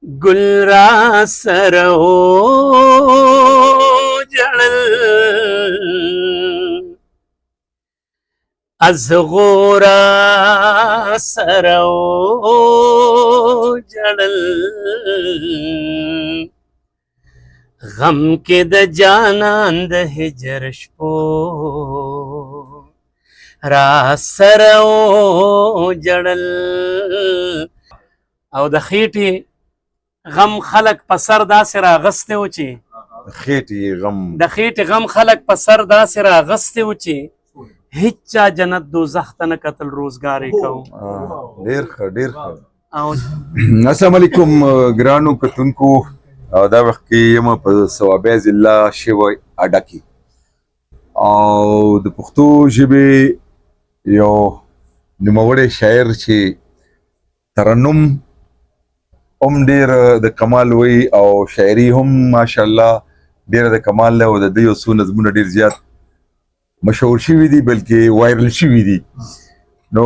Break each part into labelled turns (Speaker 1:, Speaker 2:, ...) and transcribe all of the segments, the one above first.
Speaker 1: ګل را سره وژړل ازغو را سره وژړل غم کې د جانان د هجر شپو را سره وژړل. او د خېټې غم خلق په سر داسې راغستی و چې د خېټې غم خلق په سر داسې راغستی و چې هیچ چا جنت دوزخ ته نه کتل روزګار یې کوو.
Speaker 2: ډېر ښه ډېر ښه. السلام علیکم ګرانو کتونکو. دا وخت کې یم په صوابۍ ضلع شوی اډه کې او د پښتو ژبې یو نوموړی شاعر چې ترنم هم ډېر د کمال وی او شاعري هم ماشاءالله ډېره د کمال ده او د ده یو څو نظمونه ډېر زیات مشهور شوي دي بلکې وایرل شوي دي. نو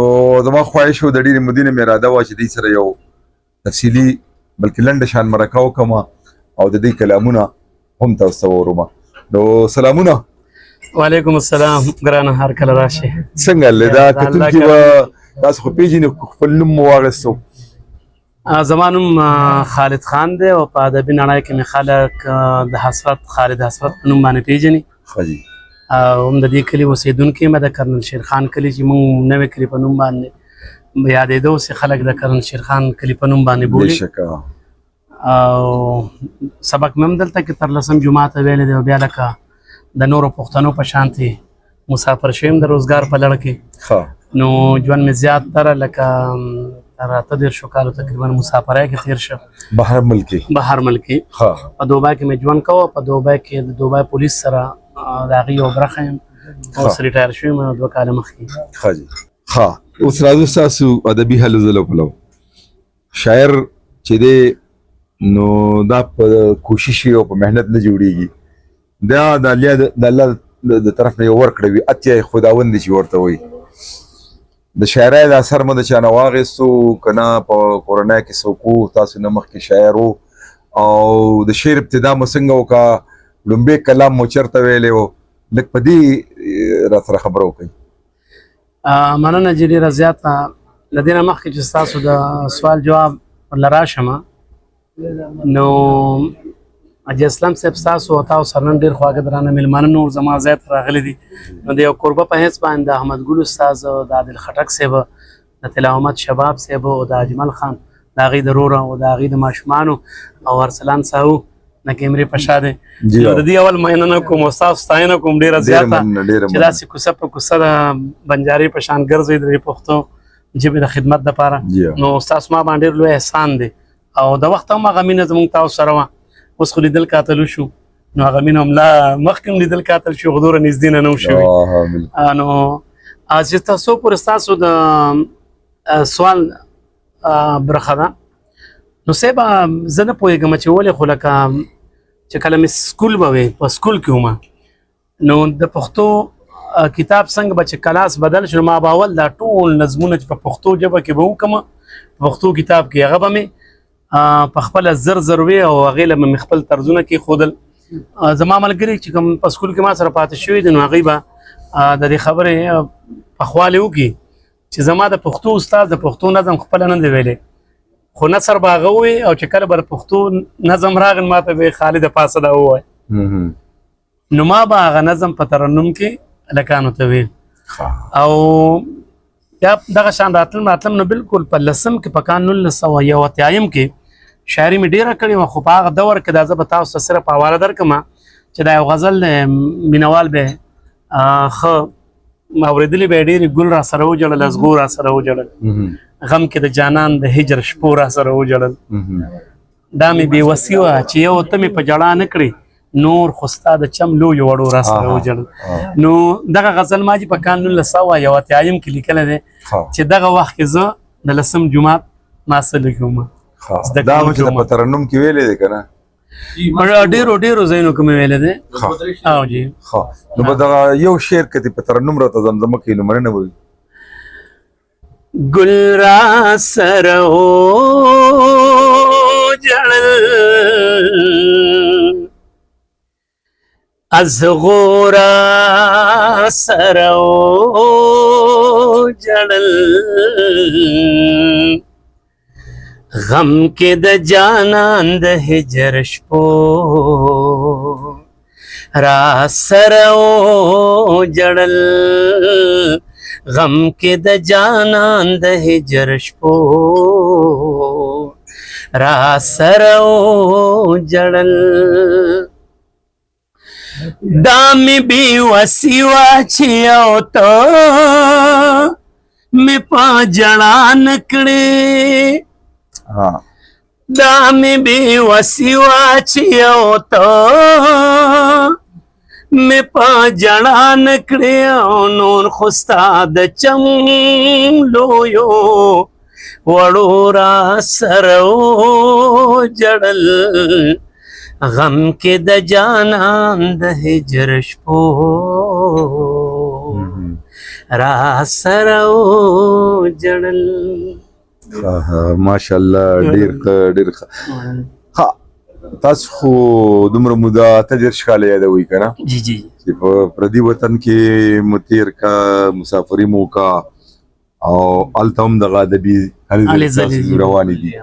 Speaker 2: زما خواهش و د ډېرې مودې نه مې اراده وه چې دوی سره یو تفصیلي بلکې لنډه شان مرکه وکړمه او د دې کلامونه هم تاسو ته وورم. نو سلامونه.
Speaker 1: وعلیکم السلام ګرانه، هر کله راشئ.
Speaker 2: څنګه دا کتونکي به تاسو خو پېژنئ، خپل نوم مو واخیستو؟
Speaker 1: زما نوم خالد خان دی او په ادبي نړۍ کې مې خلک د حسرت خالد حسرت په نوم باندې پېژني.
Speaker 2: ښه جي.
Speaker 1: هم د دې کلي اوسېدونکی یم، د کرنل شیر خان کلي چې موږ نوی کلي په نوم باندې یادېده، اوس خلک د کرنل شیر خان کلي په نوم باندې بولي. او سبق مې هم دلته کې 13 جمعه ته ویلی دی او بیا لکه د نورو پښتنو په شانتې مسافر شویم د روزګار په لړ کې. نو ژوند مې زیاتره لکه تر 18 کالو تقریبا مسافرۍ کې تېر شه. بهر ملکي په دوبۍ کې مې ژوند کوه. په دوبۍ کې د دوبۍ پولیس سره د هغې یو برخه یم. اوس ریټایر شوی یم 2 کاله مخکې.
Speaker 2: ښه جي. ښه، اوس راځو ستاسو ادبي هلو ځلو پلو. شاعر چې دی نو دا په کوشش او په محنت نه جوړیږي، دا د الله د طرف نه یو ورکړه وي، اتیا خداوند دی چې ورته وایي. د شاعرۍ د اثر مو د چا نه واخیستو که نه په کورنۍ کې څوک و تاسو نه مخکې شاعر و او د شعر ابتدا مو څنګه وکړه، لومبی کلام مو چېرته ویلی و، لږ په دې را سره خبره وکړئ.
Speaker 1: مننه چې ډېره زیاته له دې نه مخکې چې ستاسو د سوال جواب ورله راشم، نو حاجي اسلم صاحب ستاسو او تاسو سره نن ډېر خواږه درانه مېلمانه نور زما ځای ته راغلي دي. نو د یو کوربه په حیث باندې د احمد ګل استاد، د عادل خټک صاحب، د طلا محمد شباب صاحب او د اجمل خان، د هغې د ورور او د هغې د ماشومانو او ارسلان صاحب د کیمرې په شا دی. نو د دې اول مننه کوم او ستاسو ستاینه کوم ډېره زیاته چې داسې کوڅه په کوڅه د بنجارې په شان ګرځئ د پښتو ژبې د خدمت دپاره. نو ستاسو ما باندې ډېر لوی احسان دی او د وخت هم هغه مینه زموږ تاسو سره وه. اوس خو لیدل کاتلو شو، نو هغه مینه هم لا مخکې هم لیدل کاتل شو، خو دومره نږدې نه وو شوي. نو چې تاسو پورې ستاسو د سوال برخه ده، نو صاحب زه نه پوهېږم چې ولې، خو لکه چې کله مې سکول به وې، په سکول کې وم، نو د پښتو کتاب څنګه به چې کلاس بدل شو، ما به اول دا ټول نظمونه چې په پښتو ژبه کې به وکړم په پښتو کتاب کې، هغه به مې په خپله زر وې او هغې له مې خپل طرزونه کېښودل. زما ملګري چې کوم په سکول کې ما سره پاتې شوي دي، نو هغوی به د دې خبرې پخوالی وکړي چې زما د پښتو استاد د پښتو نظم خپله نه دی ویلی، خو نثر به هغه ووایي او چې کله به د پښتو نظم راغی ما ته به یې خالد پاسه دا ووایي. نو ما به هغه نظم په ترنم کې هلکانو ته ویل او یا دغه شان راتلم نو بلکل په 10 کې په کال 1981 کې شاعري مې ډېره کړې وه، خو په هغه دور کې دا زه به تاسو ته صرف حواله درکړم چې دا یو غزل مینوال به ښه اورېدلي به یې ډېرې ګل را سره وجړل، ازغو را سره وجړل، غم کې د جانان د هجر شپو را سره وجړل، دا مې بې وسي وه چې یو ته مې په ژړا نه کړې، نور خو ستا د چم لویو وړو را سره وجړل. نو دغه غزل ما چې په کال 1981 کې لیکلی دی چې دغه وخت کې زه د 10 جومات محصل کوم.
Speaker 2: دا مو چې په ترنم کې ویلی دی که نه؟
Speaker 1: ډېرو ځایونو کې مې ویلی دی. او جي.
Speaker 2: نو به دغه یو شعر که دې په ترنم راته زمزمه کوي نو مننه به وي.
Speaker 1: ګل را سره وژړل از غورا سرو جڑل غم کې د جانان د هجر شپو را سرو جڑل غم کې د جانان د هجر شپو را سرو جڑل دامی بی وسی واچی او تو می پا جڑا نکڑی دامی بی وسی واچی او تو می پا جڑا نکڑی او نور خستا د چم لویو وڑو را سرو جڑل غم کې د جانان د هجر شپو را سرو جړل.
Speaker 2: ماشاءالله ډیر ها تاسو خو دومره موده ته ډیر ښکاله یادوي کنه
Speaker 1: جی جی
Speaker 2: چې په پردي وطن کې متیر کا مسافری مو کا او التم دغه ادبي هلي رواني دي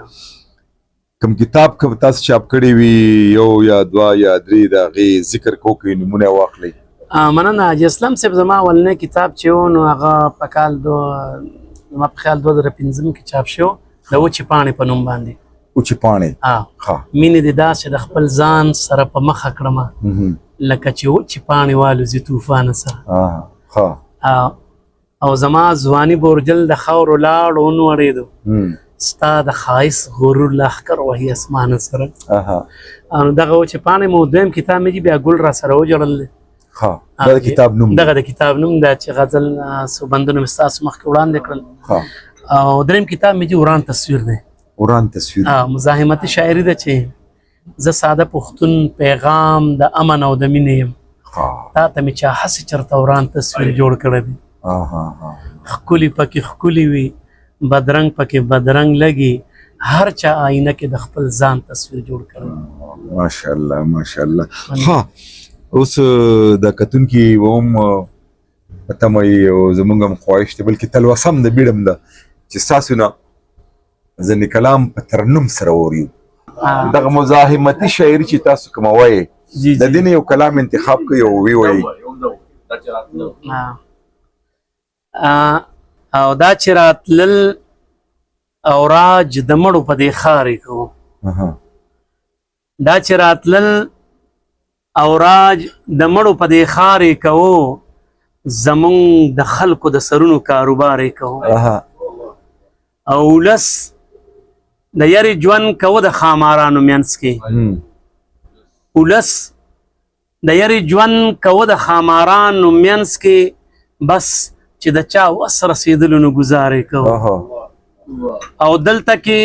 Speaker 2: کوم کتاب که تاسو چاپ کړی وي یو یا دوا یا درې د هغې ذکر کوکړئ نومونه واخلئ.
Speaker 1: مننه حاجي اسلم صاحب زما اولنی کتاب چې و نو هغه په کال زما په خیال 2015 کې چاپ شو د وچې پاڼې په نوم باندې.
Speaker 2: وچې پاڼې
Speaker 1: مینې دې داسې د خپل ځان سره په مخه کړمه لکه چې وچې پاڼې والوځي طوفان سره او زما ځواني بورجل د خاورو لاړ ونوړېدو ستا د ښایست غرور لښکر وهي اسمان سره. دغه وچې پاڼې مو دویم کتاب مې بیا ګل را سره وجړل دی.
Speaker 2: دغه د کتاب نوم
Speaker 1: دا چې غزل څو بندونه مې ستاسو مخکې وړاندې کړل. او دریم کتاب مې وران تصویر دی.
Speaker 2: وران تصویر
Speaker 1: مزاحمتي شاعري ده چې زه ساده پښتون پیغام د امن او د مینې یم تا ته مې چا هسې چېرته وران تصویر جوړ کړی دی. ښکلي پکې ښکلي وي بدرنګ پکې بدرنګ لګي هر چا آینه کې د خپل ځان تصویر جوړ کړی.
Speaker 2: ماشاءالله ماشاءالله. ها اوس د کتونکي هم تمه یې او زموږ هم خواهش دی بلکې تلوسه هم د بیړم ده چې ستاسو نه ځینې کلام په ترنم سره واورو. دغه مزاحمتي شاعري چې تاسو کومه وایې د دې نه یو کلام انتخاب کړئ او ویې وایئ.
Speaker 1: او دا چې راتلل اوراج د مړو په دې ښارې کوو دا چې راتلل اوراج د مړو په دې ښارې کوو زمونږ د خلکو د سرونو کاروبارې کوو او ولس د یاري ژوند کوو د خامارانو منځ کې ولس د یاري ژوند کوو د خامارانو منځ کې بس چې د چا وس رسېدلو نو ګزارې کوو او دلته کې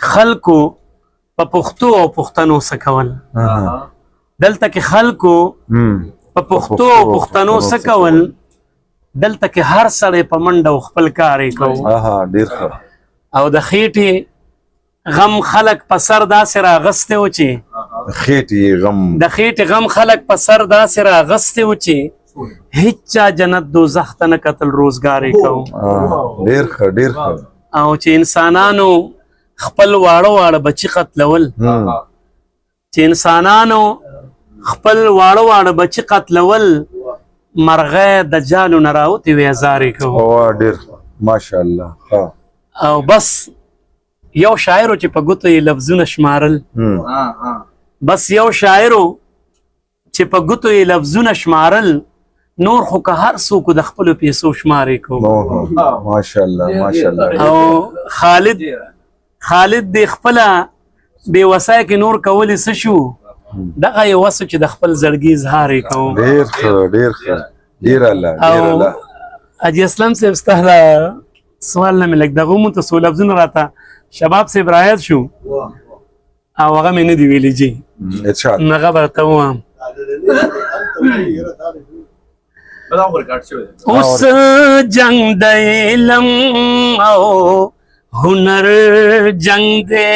Speaker 1: خلکو په پښتو او پښتنو څه کول دلته کې خلکو په پښتو او پښتنو څه کول دلته کې هر سړی په منډه خپل کار یې کوو او د خېټې غم خلک په سر داسې راغستی و چې د خېټې غم خلک په سر داسې راغستی و چې هیچ چا جنت دوزخ ته نه کتل روزګار یې کوو. او چې انسانانو خپل واړه واړه بچي قتلول چې انسانانو خپل واړه واړه بچي قتلول مرغۍ د جالو نه راوتې وې ازارې کوو.
Speaker 2: ماشاءالله.
Speaker 1: او بس یو شاعرو چې په ګوتو یې لفظونه شمارل بس یو شاعرو چې په ګوتو یې لفظونه شمارل نور خو که هر څوک د خپلو پیسو شمارې کوو.
Speaker 2: ماشاءالله ماشاءالله.
Speaker 1: او خالد دې خپله بې وسایه کې نور کولی څه شو دغه یې وسو چې د خپل زړګي اظهار یې کوو.
Speaker 2: ډېر ښه ډېر ښه ډېر الله
Speaker 1: او حاجي اسلم صاحب ستا د سوال نه مې لږ دغه ومونته څو لفظونه راته شباب صاحب رایاد شو او هغه مې نه دي ویلي جي نو هغه به ورته ووایم. اوس جنگ د علم او هنر جنگ دی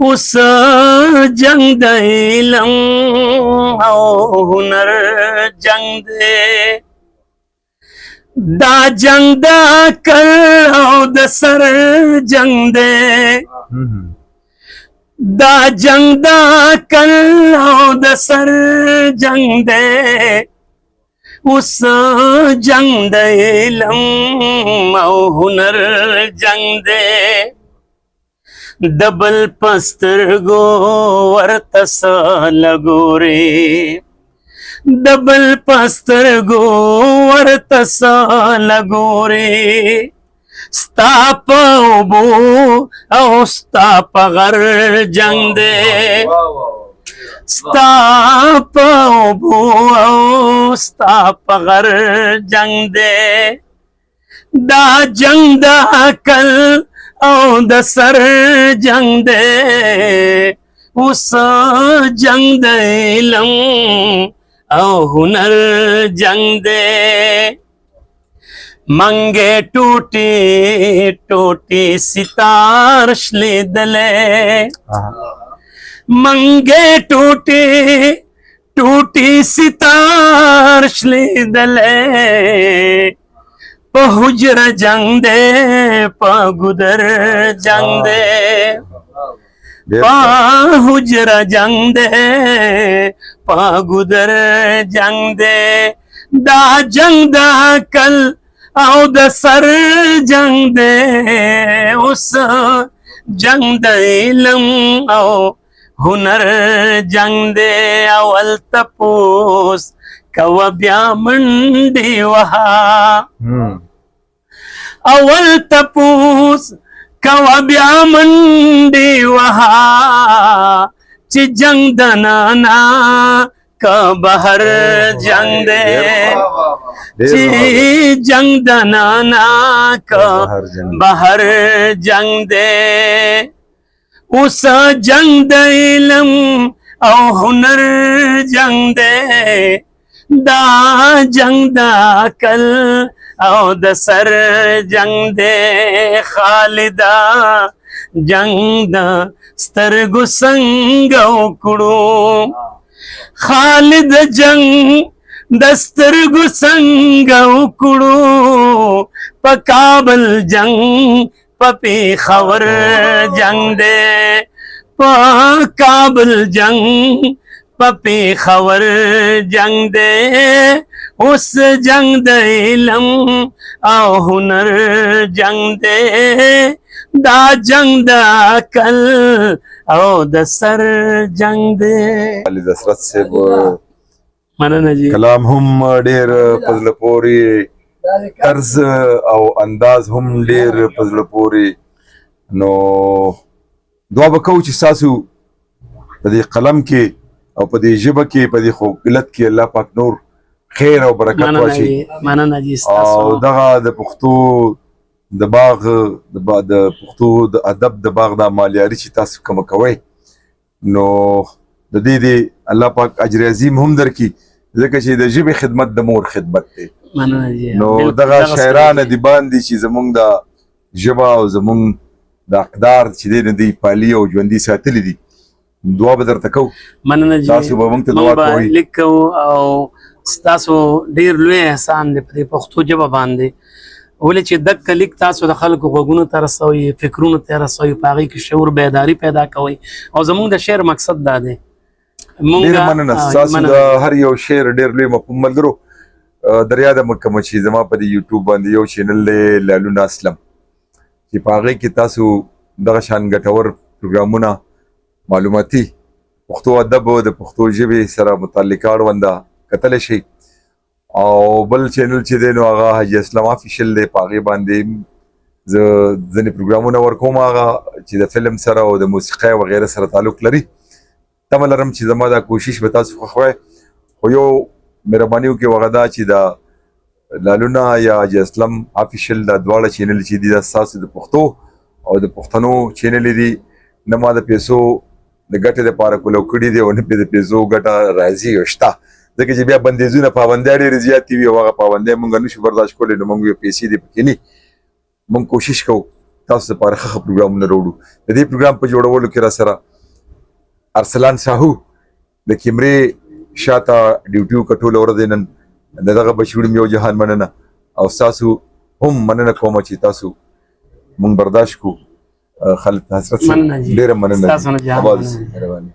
Speaker 1: اوس جنگ د علم او هنر جنگ دی دا جنگ د عقل او د سر جنگ دی دا جنگ د عقل او د سر جنگ دی اوس جنگ د علم او هنر جنگ دی دبل پسترګو ورته لګوري دبل پسترګو ورته لګوري ستا په اوبو او ستا په غر جنگ دی ستا په اوبو او ستا په غر جنگ دی دا جنگ د عقل او د سر جنگ دی اوس جنگ د علم او هنر جنگ دی منګې ټوټې ټوټې ستار شلیدلې منګې ټوټې ټوټې ستار شلیدلې په حجره جنگ دی په ګودر جنگ دی په حجره جنگ دی په ګودر جنگ دی دا جنگ د عقل او د سر جنگ دی اوس جنگ د علم او هنر جنگ دی اول تپوس کوه بیا منډې وها اول تپوس کوه بیا منډې وها چې جنگ د نانا که بهر جنگ دی چې جنگ د نانا که بهر جنگ دی اوس جنگ د علم او هنر جنگ دی دا جنگ د عقل او د سر جنگ دی خالدا جنگ د سترګو څنګه وکړو خالد جنگ دسترګو څنګه وکړو په کابل جنگ په پېښور جنگ دی په کابل جنگ په پېښور جنگ دی اوس جنگ د علم او هنر جنگ دی دا جنگ د عقل او د سر جنگ دی
Speaker 2: علي حضرت صاحب
Speaker 1: مننه جی
Speaker 2: کلام هم ډېر په زړه پورې طرز او انداز هم ډېر په زړه پورې نو دعا به کوو چې ستاسو په دې قلم کې او په دې ژبه کې په دې خوږلت کې الله پاک نور خیر او برکت واچي
Speaker 1: مننه جی
Speaker 2: او دغه د پښتو د باغ د پښتو د ادب د باغ د مالیاري چې تاسو کوم کوئ نو د دې الله پاک اجر عظیم هم درکړي ځکه چې د ژبې خدمت د مور خدمت دی نو دغه شاعران ادیبان دي چې زمونږ د ژبه او زمونږ د اقدار چې دی نه دی پالي او ژوندي ساتلي دي دعا به درته کوو
Speaker 1: مننه جی
Speaker 2: تاسو به موږ ته دعا کوئ
Speaker 1: لیکو او ستاسو ډېر لوی احسان دی په پښتو ژبه باندې ولې چې دک لیک تاسو د خلکو غوږونو ته رسوي فکرونو ته رسوي په هغې کې شعور بیداري پیدا کوئ او زموږ د شعر مقصد دا دی
Speaker 2: ډېر مننه ستاسو د هر یو شعر ډېر لوی مفهوم ملګرو دریا د مکه چې زما په یوټیوب باندې یو چینل دی لالونه اسلم چې په هغې کې تاسو دغه شان ګټور پروګرامونه معلوماتي پښتو ادب د پښتو ژبې سره متعلقه اړونده کتلی شئ او بل چینل چې دی نو هغه حاجي اسلام افیشل دی په هغې باندې زه ځینې پروګرامونه ورکوم هغه چې د فلم سره او د موسیقۍ وغیره سره تعلق لري تمه لرم چې زما دا کوشش به تاسو خوښوئ خو یو مهرباني وکړئ هغه دا چې دا لالونه یا حاجي اسلام افیشل دا دواړه چینل چې دي دا ستاسو د پښتو او د پښتنو چینل دي نه ما د پیسو د ګټې دپاره کولو کړي دي او نه پرې د پیسو ګټه راځي او شته ځکه چې بیا بندیزونه پابندۍ ډېرې زیاتې وي او هغه پابندۍ موږ نشو برداشت کولی نو موږ یو پیسې دې پکې نه موږ کوشش کوو تاسو لپاره ښه پروګرامونه راوړو. د دې پروګرام په جوړولو کې را سره ارسلان ساهو د کیمرې شاته ډیوټي وکړه ټوله ورځ نن د دغه بشیر یو جهان مننه او تاسو هم مننه کوم چې تاسو مونږ برداشت کو. خالد حضرت
Speaker 1: مننه جی.
Speaker 2: ډېره مننه
Speaker 1: ستاسو نه جهان
Speaker 2: آباد
Speaker 1: مننه.
Speaker 2: مهرباني.